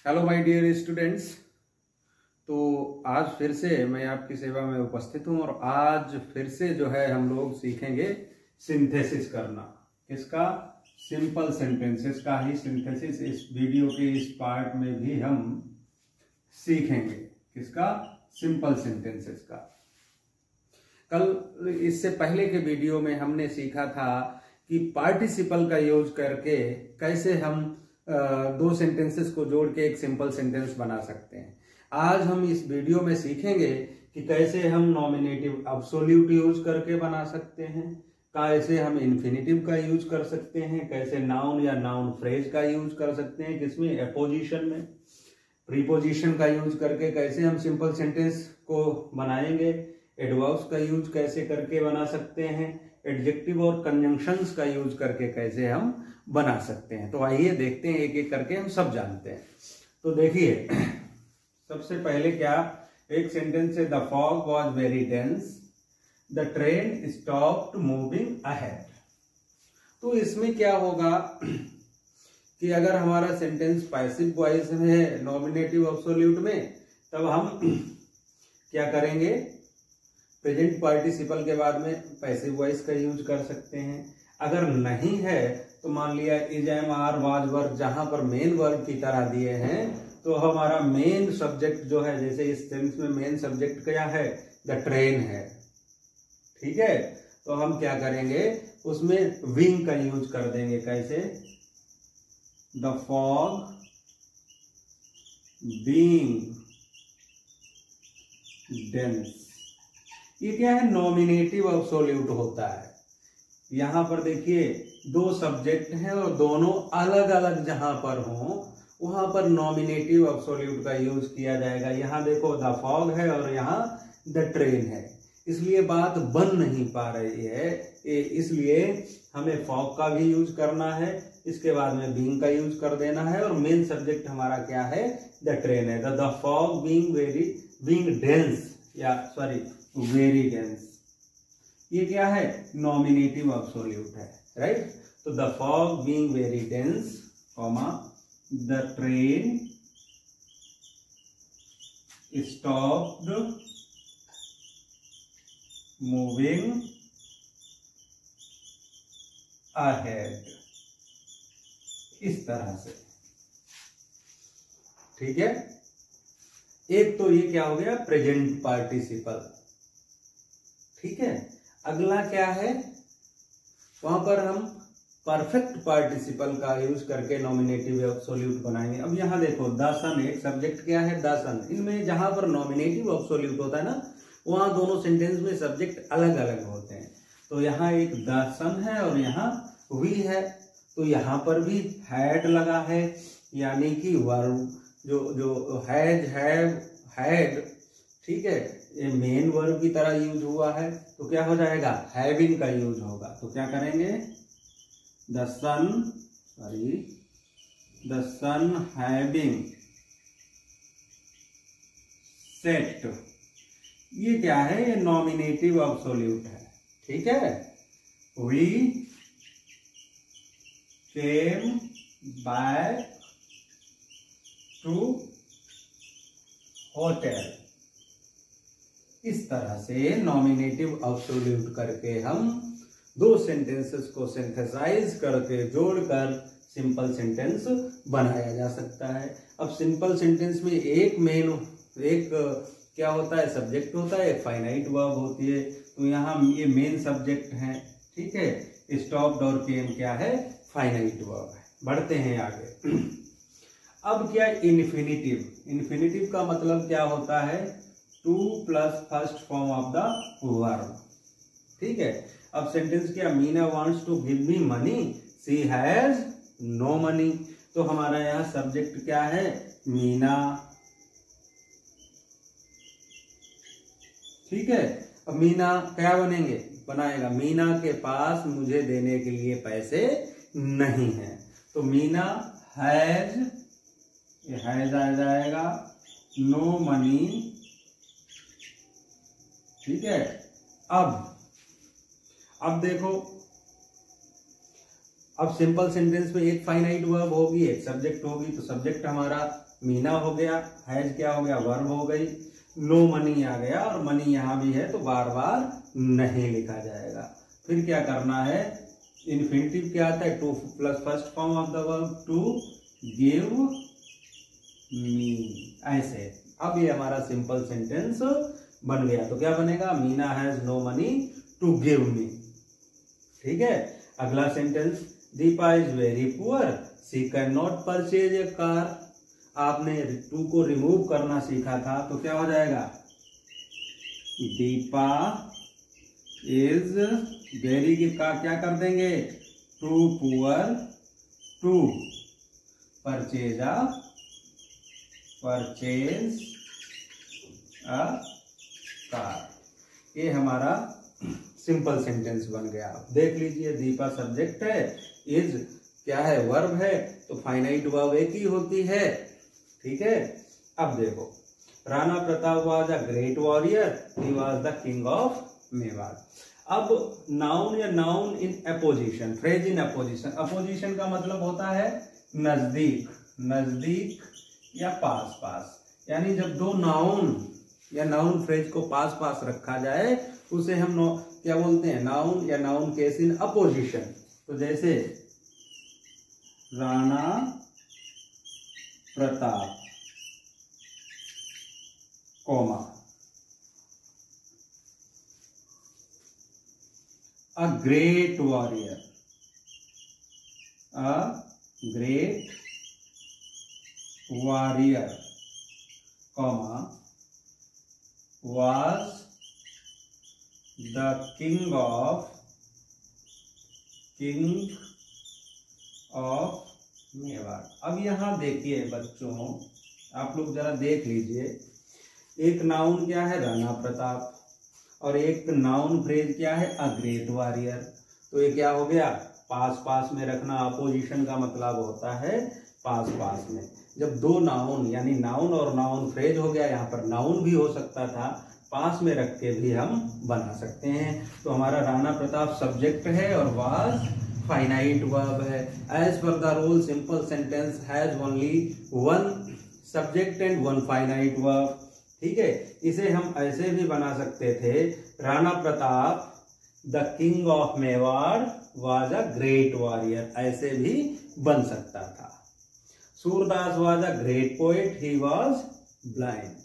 Hello my dear students. तो आज फिर से मैं आपकी सेवा में उपस्थित हूँ और आज फिर से जो है हम लोग सीखेंगे सिंथेसिस करना। किसका? सिंपल सेंटेंसेस का ही सिंथेसिस इस वीडियो के इस पार्ट में भी हम सीखेंगे। किसका? सिंपल सेंटेंसेस का। कल इससे पहले के वीडियो में हमने सीखा था कि पार्टिसिपल का यूज करके कैसे हम दो सेंटेंसेस को जोड़ के एक सिंपल सेंटेंस बना सकते हैं। आज हम इस वीडियो में सीखेंगे कि कैसे हम नॉमिनेटिव एब्सोल्यूट यूज करके बना सकते हैं, कैसे हम इन्फिनिटिव का यूज कर सकते हैं, कैसे नाउन या नाउन फ्रेज का यूज कर सकते हैं, किसमें? एपोजिशन में। प्रीपोजिशन का यूज करके कैसे हम सिंपल सेंटेंस को बनाएंगे, एडवर्ब्स का यूज कैसे करके बना सकते हैं, एडजेक्टिव और कंजंक्शंस का यूज करके कैसे हम बना सकते हैं। तो आइए देखते हैं, एक एक करके हम सब जानते हैं। तो देखिए, सबसे पहले क्या, एक सेंटेंस है, the fog was very dense, the train stopped moving ahead. तो इसमें क्या होगा कि अगर हमारा सेंटेंस पैसिव वॉइस में है नॉमिनेटिव एब्सोल्यूट में, तब हम क्या करेंगे? प्रेजेंट पार्टिसिपल के बाद में पैसिव वॉइस का यूज कर सकते हैं। अगर नहीं है तो मान लिया इज, एम, आर, वाज, वर, जहां पर मेन वर्ब की तरह दिए हैं तो हमारा मेन सब्जेक्ट जो है, जैसे इस सेंस में मेन सब्जेक्ट क्या है? द ट्रेन है। ठीक है, तो हम क्या करेंगे? उसमें विंग का यूज कर देंगे। कैसे? The fog being dense. ये क्या है? नॉमिनेटिव एब्सोल्यूट होता है। यहां पर देखिए, दो सब्जेक्ट हैं और दोनों अलग अलग जहां पर हों वहां पर नॉमिनेटिव एब्सोल्यूट का यूज किया जाएगा। यहां देखो द फॉग है और यहां द ट्रेन है, इसलिए बात बन नहीं पा रही है। इसलिए हमें फॉग का भी यूज करना है, इसके बाद में बीइंग का यूज कर देना है और मेन सब्जेक्ट हमारा क्या है? द ट्रेन है। द फॉग बीइंग डेंस, या सॉरी वेरी डेंस, ये क्या है? नॉमिनेटिव एब्सोल्यूट है, राइट। तो the fog being very dense, comma, the train stopped moving ahead. इस तरह से, ठीक है। एक तो ये क्या हो गया? Present participle. ठीक है, अगला क्या है? वहां पर हम परफेक्ट पार्टिसिपल का यूज करके नॉमिनेटिव एब्सोल्यूट बनाएंगे। अब यहां देखो, द सन, एक सब्जेक्ट क्या है? द सन। इनमें जहां पर नॉमिनेटिव एब्सोल्यूट होता है ना, वहां दोनों सेंटेंस में सब्जेक्ट अलग अलग होते हैं। तो यहाँ एक द सन है और यहाँ वी है, तो यहाँ पर भी हैड लगा है, यानी कि वर्ब जो हैज, हैव, हैड, ठीक है, ये मेन वर्ब की तरह यूज हुआ है। तो क्या हो जाएगा? हैविंग का यूज होगा। तो क्या करेंगे? The sun having set. ये क्या है? ये नॉमिनेटिव एब्सोल्यूट है। ठीक है, we came back to hotel. इस तरह से नॉमिनेटिव एब्सोल्यूट करके हम दो सेंटेंसेस को सिंथेसाइज करके जोड़कर सिंपल सेंटेंस बनाया जा सकता है। अब सिंपल सेंटेंस में एक क्या होता है? सब्जेक्ट होता है, एक फाइनाइट वर्ब होती है। तो यहाँ ये मेन सब्जेक्ट है, ठीक है। स्टॉप्ड और केम क्या है? फाइनाइट वर्ब है। बढ़ते हैं आगे। अब क्या? इन्फिनिटिव। इन्फिनिटिव का मतलब क्या होता है? To plus first form of the verb. ठीक है, अब सेंटेंस क्या? Meena wants to give me money, she has no money. तो हमारा यहाँ सब्जेक्ट क्या है? मीना। ठीक है, अब मीना क्या बनाएगा? मीना के पास मुझे देने के लिए पैसे नहीं है। तो मीना हैज, ये हैज आ जाएगा, नो मनी। ठीक है, अब देखो, अब सिंपल सेंटेंस में एक फाइनाइट वर्ब होगी, एक सब्जेक्ट होगी, तो सब्जेक्ट हमारा मीना हो गया, हैज क्या हो गया, वर्ब हो गई, नो मनी आ गया, और मनी यहां भी है तो बार बार नहीं लिखा जाएगा। फिर क्या करना है, इन्फिनिटिव क्या आता है, to plus first form of the verb to give me, ऐसे। अब ये हमारा सिंपल सेंटेंस बन गया। तो क्या बनेगा, Meena has no money to give me. ठीक है, अगला sentence, Deepa is very poor she can not purchase a car. आपने टू को रिमूव करना सीखा था, तो क्या हो जाएगा, दीपा इज वेरी का क्या कर देंगे, too poor to purchase a car. ये हमारा सिंपल सेंटेंस बन गया। देख लीजिए, दीपा सब्जेक्ट है, इज क्या है, वर्ब है, तो फाइनाइट वर्ब एक ही होती है। ठीक है, अब देखो, Rana Pratap was a great warrior, he was the king of Mewar. अब नाउन या noun in opposition, phrase in opposition. Opposition का मतलब होता है नजदीक, नजदीक या पास पास, यानी जब दो नाउन या नाउन फ्रेज को पास पास रखा जाए उसे हम क्या बोलते हैं, नाउन या नाउन केस इन अपोजिशन। तो जैसे Rana Pratap comma a great warrior, a great warrior comma was the king of Mewar. अब यहां देखिए बच्चों, आप लोग जरा देख लीजिए, एक नाउन क्या है, राणा प्रताप, और एक नाउन फ्रेज क्या है, अ ग्रेट वॉरियर। तो ये क्या हो गया, पास पास में रखना। अपोजिशन का मतलब होता है पास पास में। जब दो नाउन यानी नाउन और नाउन फ्रेज हो गया, यहाँ पर नाउन भी हो सकता था, पास में रख के भी हम बना सकते हैं। तो हमारा राणा प्रताप सब्जेक्ट है और वाज फाइनाइट वर्ब है। As per the rule simple sentence has only one subject and one finite verb. ठीक है, इसे हम ऐसे भी बना सकते थे, Rana Pratap the king of Mewar was a great warrior, ऐसे भी बन सकता था। Surdas was a great poet, he was blind.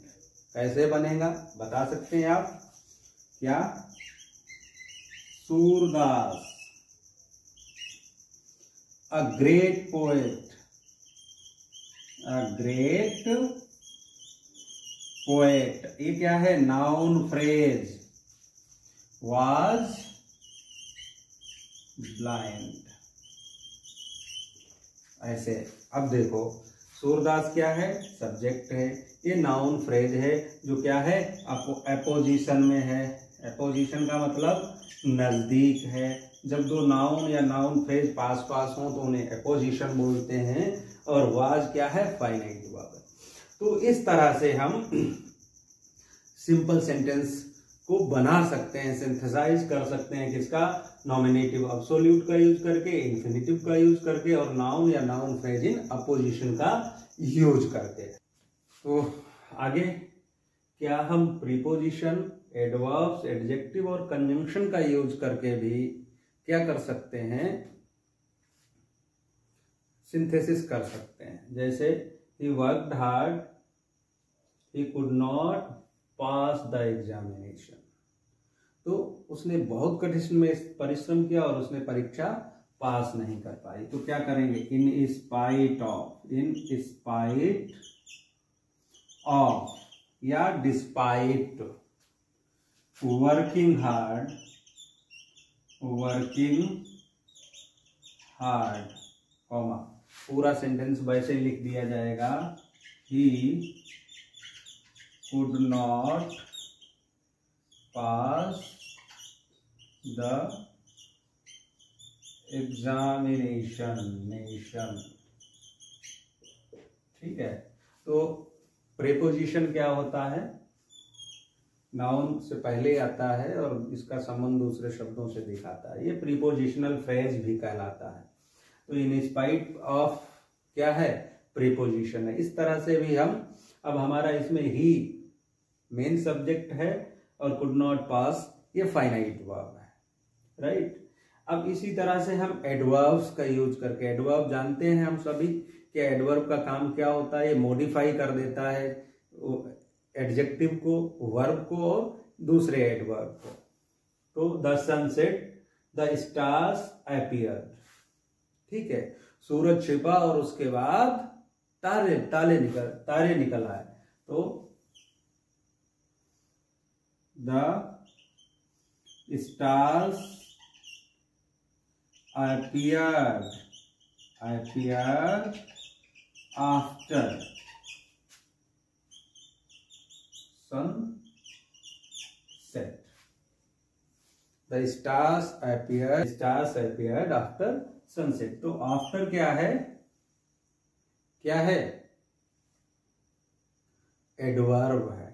कैसे बनेगा बता सकते हैं आप क्या, Surdas a great poet, a great poet, ये क्या है, नाउन फ्रेज, वाज ब्लाइंड, ऐसे। अब देखो, सूरदास क्या है, सब्जेक्ट है, ये नाउन फ्रेज है जो क्या है, अपोजिशन में है। अपोजिशन का मतलब नजदीक है। जब दो नाउन या नाउन फ्रेज पास पास हो तो उन्हें अपोजिशन बोलते हैं। और वाज क्या है, फाइनाइट वर्ब। तो इस तरह से हम सिंपल सेंटेंस को बना सकते हैं, सिंथेसाइज कर सकते हैं। किसका, नॉमिनेटिव अब्सोल्यूट का यूज करके, इन्फिनिटिव का यूज करके, और नाउन या नाउन फ्रेज इन अपोजिशन का यूज करके। तो आगे क्या हम प्रीपोजिशन, एडवर्ब्स, एडजेक्टिव और कंजंक्शन का यूज करके भी क्या कर सकते हैं, सिंथेसिस कर सकते हैं। जैसे he worked hard, he could not pass the examination. तो उसने बहुत कठिन में परिश्रम किया और उसने परीक्षा पास नहीं कर पाई। तो क्या करेंगे, in spite of, in spite of या डिस्पाइट वर्किंग हार्ड, कॉमा, पूरा सेंटेंस वैसे ही लिख दिया जाएगा, ही could not pass the examination। ठीक है, तो प्रेपोजिशन क्या होता है, नाउन से पहले आता है और इसका संबंध दूसरे शब्दों से दिखाता है। ये प्रीपोजिशनल फ्रेज भी कहलाता है। तो इन स्पाइट ऑफ क्या है, प्रीपोजिशन है। इस तरह से भी हम, अब हमारा इसमें ही मेन सब्जेक्ट है और कुड नॉट पास ये फाइनाइट वर्ब है, राइट। अब इसी तरह से हम एडवर्ब्स का यूज करके, एडवर्ब जानते हैं हम सभी कि एडवर्ब का काम क्या होता है, ये मॉडिफाई कर देता है एडजेक्टिव को, वर्ब को और दूसरे एडवर्ब को। तो the sunset, the stars appeared, ठीक है, सूरज छिपा और उसके बाद तारे निकल आए। तो the stars appeared after sunset. The stars appeared after sunset. तो after क्या है, क्या है, एडवर्ब है,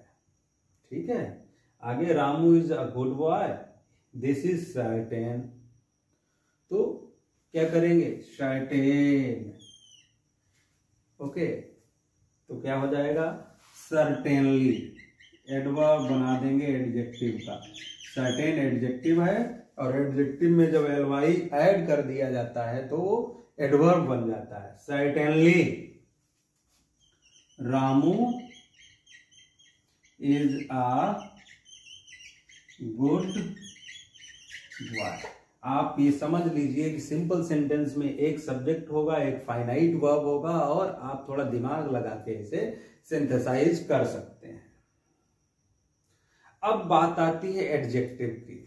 ठीक है। आगे Ramu is a good boy, this is certain, तो क्या करेंगे, सर्टेन, ओके। तो क्या हो जाएगा, सर्टेनली, एडवर्ब बना देंगे एडजेक्टिव का। सर्टेन एडजेक्टिव है और एडजेक्टिव में जब एलवाई ऐड कर दिया जाता है तो वो एडवर्ब बन जाता है। Certainly Ramu is a good boy. आप ये समझ लीजिए कि सिंपल सेंटेंस में एक सब्जेक्ट होगा, एक फाइनाइट वर्ब होगा और आप थोड़ा दिमाग लगा के इसे सिंथेसाइज कर सकते हैं। अब बात आती है एडजेक्टिव की।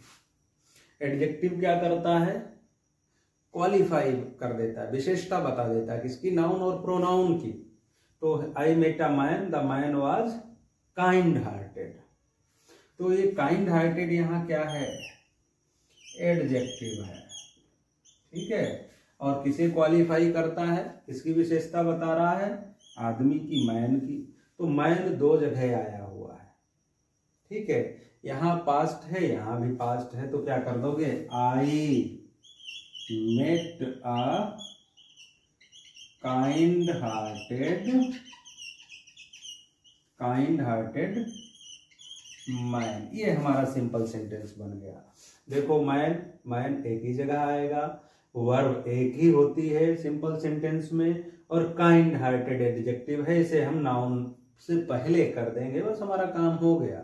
एडजेक्टिव क्या करता है, क्वालिफाई कर देता है, विशेषता बता देता है किसकी, नाउन और प्रोनाउन की। तो I met a man, the man was kind hearted. तो ये काइंड हार्टेड यहां क्या है, एडजेक्टिव है, ठीक है। और किसे क्वालिफाई करता है, किसकी विशेषता बता रहा है, आदमी की, मैन की। तो मैन दो जगह आया हुआ है, ठीक है। यहां पास्ट है, यहां भी पास्ट है, तो क्या कर दोगे, I met a kind hearted man. ये हमारा सिंपल सेंटेंस बन गया। देखो मैन एक ही जगह आएगा, वर्ब एक ही होती है सिंपल सेंटेंस में, और काइंड हार्टेड एडजेक्टिव है, इसे हम नाउन से पहले कर देंगे, बस हमारा काम हो गया।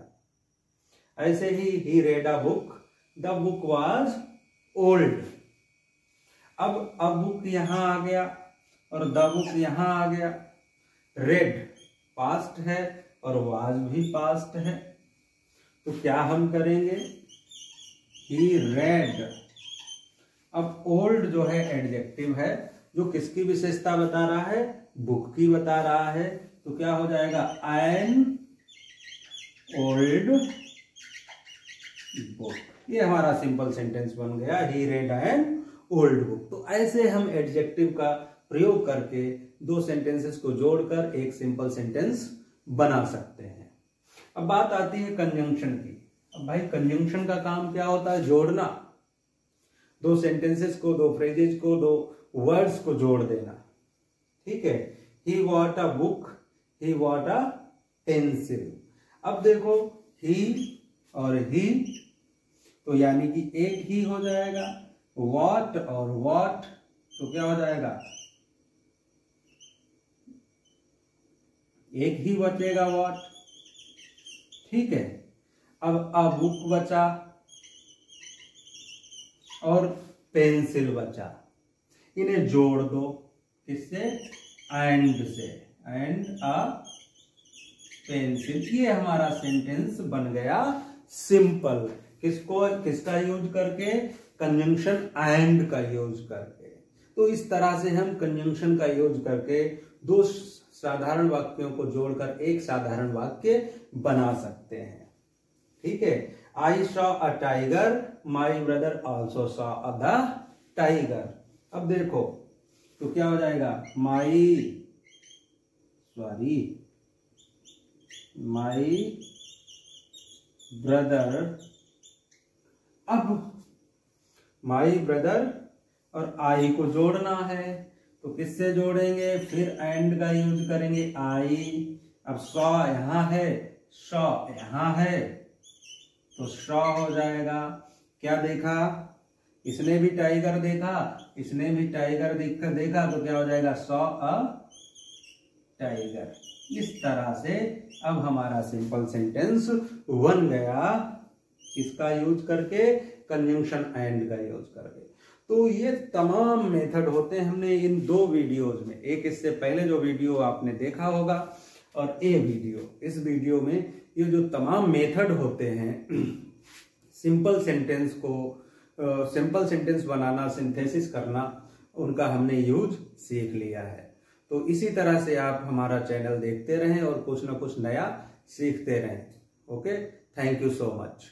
ऐसे ही read a book, the book was old. अब बुक यहां आ गया और द बुक यहां आ गया। रेड पास्ट है और वाज भी पास्ट है, तो क्या हम करेंगे, ही रेड। अब ओल्ड जो है एडजेक्टिव है, जो किसकी विशेषता बता रहा है, बुक की बता रहा है। तो क्या हो जाएगा, एन ओल्ड बुक। ये हमारा सिंपल सेंटेंस बन गया, ही रेड एन ओल्ड बुक। तो ऐसे हम एडजेक्टिव का प्रयोग करके दो सेंटेंसेस को जोड़कर एक सिंपल सेंटेंस बना सकते हैं। अब बात आती है कंजंक्शन की। अब भाई कंजंक्शन का काम क्या होता है, जोड़ना, दो सेंटेंसेस को, दो फ्रेजेस को, दो वर्ड्स को जोड़ देना, ठीक है। He what a book, he what a pencil. अब देखो ही और ही, तो यानी कि एक ही हो जाएगा, वॉट और वॉट, तो क्या हो जाएगा, एक ही बचेगा वॉट, ठीक है। अब अ बुक बचा और पेंसिल बचा, इन्हें जोड़ दो, किससे, एंड से, एंड अ पेंसिल। ये हमारा सेंटेंस बन गया सिंपल। किसका यूज करके, कंजंक्शन एंड का यूज करके। तो इस तरह से हम कंजंक्शन का यूज करके दो साधारण वाक्यों को जोड़कर एक साधारण वाक्य बना सकते हैं, ठीक है। I saw a tiger, my brother also saw the tiger. अब देखो तो क्या हो जाएगा, माई ब्रदर। अब माई ब्रदर और आई को जोड़ना है, तो किससे जोड़ेंगे, फिर एंड का यूज करेंगे, आई। अब सौ यहां है, सौ यहां है, तो सौ हो जाएगा। क्या देखा, इसने भी टाइगर देखा, इसने भी टाइगर देखा, तो क्या हो जाएगा, सौ अ टाइगर। इस तरह से अब हमारा सिंपल सेंटेंस बन गया, किसका यूज करके, कंजंक्शन एंड का यूज करके। तो ये तमाम मेथड होते हैं हमने इन 2 वीडियोज में, एक इससे पहले जो वीडियो आपने देखा होगा और ये वीडियो, इस वीडियो में ये जो तमाम मेथड होते हैं सिंपल सेंटेंस को सिंपल सेंटेंस बनाना, सिंथेसिस करना, उनका हमने यूज सीख लिया है। तो इसी तरह से आप हमारा चैनल देखते रहें और कुछ ना कुछ नया सीखते रहें। Okay, thank you so much.